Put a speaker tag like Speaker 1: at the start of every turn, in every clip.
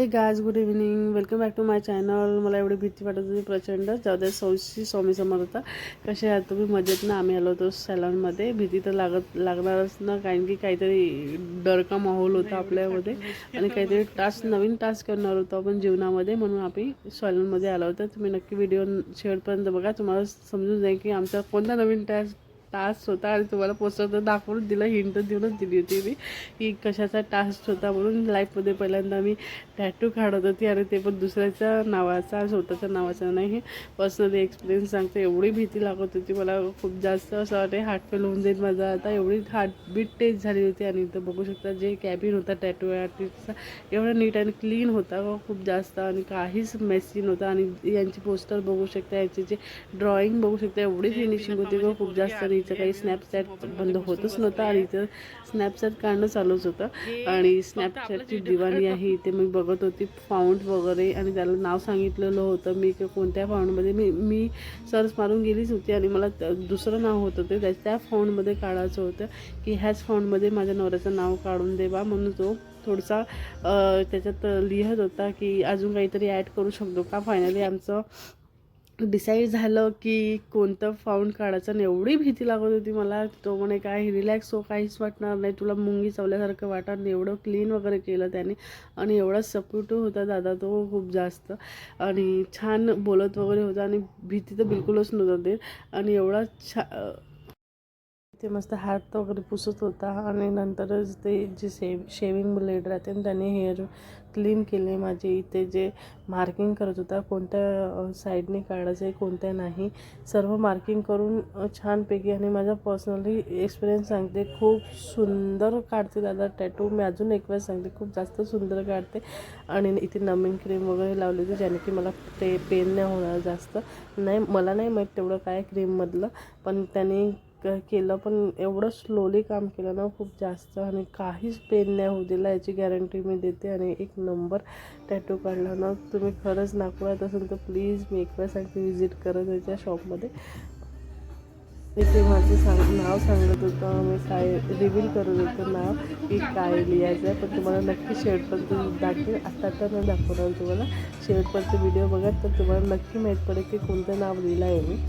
Speaker 1: हे guys good evening, welcome back to my channel. मला एवढी भीती वाटत होती प्रचंड. जाऊ द्या, स्वामी समर्थ. कसे आहात तुम्ही? मजेत ना? आम्ही आलो होतो सॅलॉनमध्ये. भीती तर लागणारच ना, कारण की काहीतरी डर का माहोल होता आपल्यामध्ये आणि काहीतरी नवीन टास्क करणार होतो आपण जीवनामध्ये, म्हणून आम्ही सॅलॉनमध्ये आलो होतो. तुम्ही नक्की व्हिडिओ शेवटपर्यंत बघा, तुम्हाला समजून जाईल की आमचा कोणता नवीन टास्क होता. आणि तुम्हाला पोस्टर दाखवून दिलं, हिंट देऊनच दिली होती मी की कशाचा टास्क होता. म्हणून लाईफमध्ये पहिल्यांदा मी टॅटू काढत होती, आणि ते पण दुसऱ्याच्या नावाचा, स्वतःच्या नावाचा नाही. पर्सनली एक्सपिरियन्स सांगते. एवढी भीती लागत होती मला, खूप जास्त असं वाटते हार्ट फेल होऊन जाईल माझा आता. एवढी हार्टबीट टेस्ट झाली होती. आणि इथं बघू शकता जे कॅबिन होता टॅटू आर्टिस्टचा, एवढा नीट आणि क्लीन होता खूप जास्त, आणि काहीच मेसी नव्हता. आणि यांची पोस्टर बघू शकता, यांची जे ड्रॉइंग बघू शकता, एवढी फिनिशिंग होती खूप जास्त. आणि इथं काही स्नॅपचॅट बंद होतच नव्हता, आणि इथं स्नॅपचॅट काढणं चालूच होतं. आणि स्नॅपचॅटची दिवाणी आहे इथे मी बघत होती, फाउंड वगैरे. आणि त्याला नाव सांगितलेलं होतं मी की कोणत्या फाउंडमध्ये. मी सर्च मारून गेलीच होती, आणि मला दुसरं नाव होतं ते त्या फाउंडमध्ये काढायचं होतं की ह्याच फाउंडमध्ये माझ्या नवऱ्याचं नाव काढून देवा. म्हणून तो थोडासा त्याच्यात लिहत होता की अजून काहीतरी ॲड करू शकतो का. फायनली आमचं डिसाईड झालं की कोणतं फाउंड काढायचं. आणि एवढी भीती लागत होती मला. तो म्हणे काय रिलॅक्स हो, काहीच वाटणार नाही तुला, मुंगी चावल्यासारखं वाटणार नाही. एवढं क्लीन वगैरे केलं त्याने, आणि एवढा सपोर्टिव्ह होता दादा तो खूप जास्त. आणि छान बोलत वगैरे होता, आणि भीती तर बिलकुलच नव्हतं ते. आणि एवढा ते मस्त हात वगैरे पुसत होता. आणि नंतरच ते जे शेविंग ब्लेड राहते ना, त्याने हेअर क्लीन केले माझे. इथे जे मार्किंग करत होता कोणत्या साईडने काढायचं आहे कोणत्या नाही, सर्व मार्किंग करून छानपैकी. आणि माझा पर्सनली एक्सपिरियन्स सांगते, खूप सुंदर काढते दादा टॅटू. मी अजून एक वेळेस सांगते, खूप जास्त सुंदर काढते. आणि इथे नमिंग क्रीम वगैरे लावली होती, ज्याने की मला ते पेन नाही होणार जास्त. मला नाही माहीत तेवढं काय क्रीममधलं, पण त्याने केलं. पण एवढं स्लोली काम केलं ना खूप जास्त, आणि काहीच पेन नाही होऊ दिला, याची गॅरंटी मी देते. आणि एक नंबर टॅटू काढला ना. तुम्ही खरंच नागपुरात असेल तर प्लीज मी एक वेळ सांगते व्हिजिट करत त्याच्या शॉपमध्ये. इथे माझं नाव सांगत होतं, मी काय रिव्हील करत होतं नाव की काय लिहायचं आहे. पण तुम्हाला नक्की शेवटपर्यंत दाखवेल. आता नाही दाखवणार तुम्हाला, शेवटपर्यंत व्हिडिओ बघा तर तुम्हाला नक्की माहीत पडेल की कोणतं नाव लिहिलं आहे मी.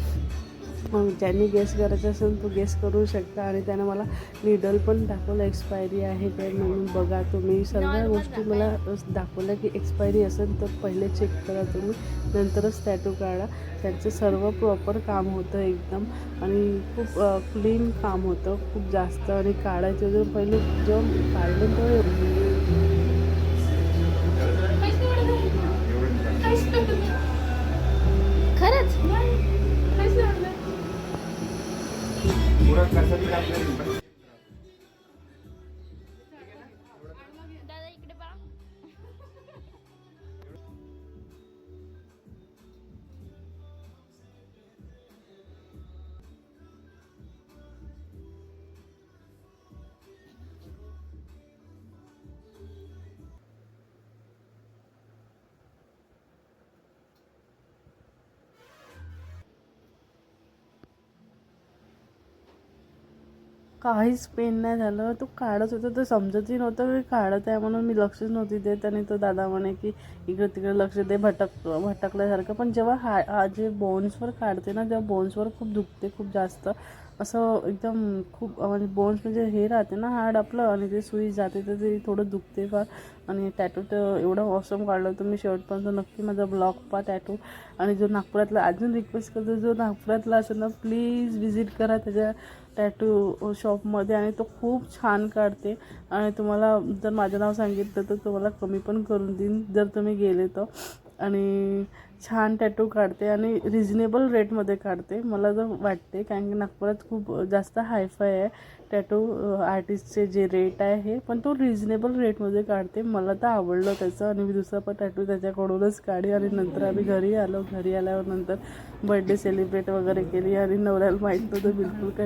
Speaker 1: मग ज्यांनी गेस करायचं असेल तो गेस करू शकता. आणि त्यानं मला निडल पण दाखवलं, एक्सपायरी आहे ते, म्हणून बघा तुम्ही. सर्व गोष्टी मला दाखवल्या की एक्सपायरी असेल तर पहिले चेक करा तुम्ही, नंतरच टॅटू काढा. त्यांचं सर्व प्रॉपर काम होतं एकदम, आणि खूप क्लीन काम होतं खूप जास्त. आणि काढायचं जर पहिले जेव्हा काढलं तर
Speaker 2: खरंच दादा इकडे पहा.
Speaker 1: काहीच पेन नाही झालं. तो काढत होता तर समजतही नव्हतं की काढत आहे म्हणून, मी लक्षच नव्हती देत. आणि तो दादा म्हणे की इकडे तिकडे लक्ष दे, भटकल्यासारखं. पण जेव्हा जे बोन्सवर काढते ना, तेव्हा बोन्सवर खूप दुखते खूप जास्त, असं एकदम खूप. म्हणजे बोन्स म्हणजे हे राहते ना हाड आपलं, आणि ते सुई जाते तर ते थोडं दुखते फार. आणि टॅटू तर एवढं ऑसम काढलं होतं मी. शेवटपर्यंत नक्की माझा ब्लॉग पहा टॅटू. आणि जो नागपुरातला, अजून रिक्वेस्ट करतो, जो नागपुरातला असेल ना प्लीज व्हिजिट करा त्याच्या टॅटू शॉपमध्ये. आणि तो खूप छान काढते. आणि तुम्हाला जर माझं नाव सांगितलं तर तुम्हाला कमी पण करून देईन जर तुम्ही गेले तर. आणि छान टॅटू काढते, आणि रिजनेबल रेटमध्ये काढते मला तर वाटते, कारण की नागपुरात खूप जास्त हायफाय आहे टॅटू आर्टिस्टचे जे रेट आहे हे, पण तो रिजनेबल रेटमध्ये काढते. मला तर आवडलं त्याचं. आणि मी दुसरा पण टॅटू त्याच्याकडूनच काढी. आणि नंतर आम्ही घरी आल्यावर नंतर बर्थडे सेलिब्रेट वगैरे केली. आणि नवऱ्याला माहीत नव्हतं बिलकुल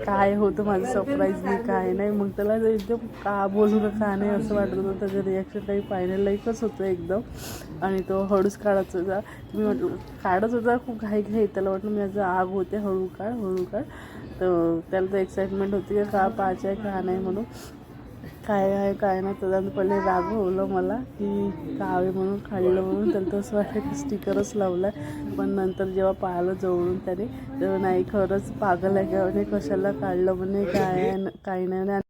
Speaker 1: काय होतं माझं सरप्राईजली काय नाही. मग त्याला एकदम का बोलू नका नाही असं वाटत होतं. त्याचं रिॲक्शन काही पाहिलेलायकच होतं एकदम. आणि तो हळूच काढत होता. मी म्हटलं काढत होता खूप घाई त्याला वाटलं मी माझं आग होते, हळू काढ. तर त्याला तर एक्साइटमेंट होती का पाहायचं आहे का नाही म्हणून. काय आहे काय नाही. त्याच्यानं पहिले रागवलं मला की कावे म्हणून काढलं म्हणून. त्याला तर असं वाटलं की स्टिकरच लावला आहे. पण नंतर जेव्हा पाहिलं जवळून त्याने, तेव्हा नाही खरंच पागल आहे का म्हणे, कशाला काढलं म्हणे, काय आहे काही नाही.